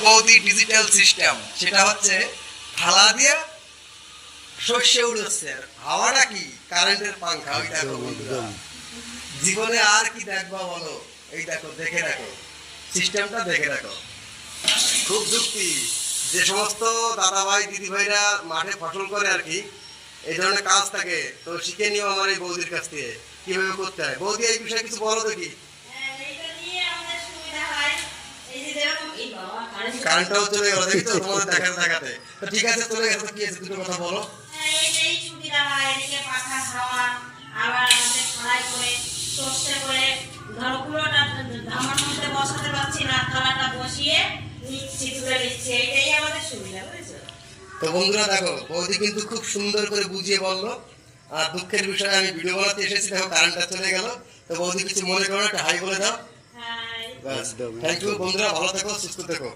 বৌদি digital system, সেটা হচ্ছে থালা দিয়ে শস্য উড়ছে, হাওয়াটা কি কারেন্টের পাংখা। ওই দেখো বন্ধুরা, জীবনে আর কি দেখবা বলো, এই দেখো, দেখে রাখো সিস্টেমটা, দেখে রাখো। খুব যুক্তি। যে সমস্ত দাদা ভাই দিদি ভাইরা মাঠে ফসল করে আর কি, এই ধরনের কাজ থাকে, তো শিখে নিও আমার এই বৌদির কাছ থেকে কিভাবে করতে হয়। বৌদি এই বিষয়ে কিছু বলো দেখি। কারেন্টটাও চলে গেল, দেখি তো তোমাদের দেখাতে দেখাতে। তো ঠিক আছে, চলে গেছে, কি আছে দুটো কথা বলো। তো বন্ধুরা দেখো, বৌদি কিন্তু খুব সুন্দর করে বুঝিয়ে বললো। আর দুঃখের বিষয়, আমি ভিডিও বানাতে এসেছি, দেখো কারেন্টটা চলে গেল। তো বৌদি কিছু মনে করো, একটা হাই বলে দাও। থ্যাংক ইউ বন্ধুরা, ভালো থেকো, সুস্থ থেকো।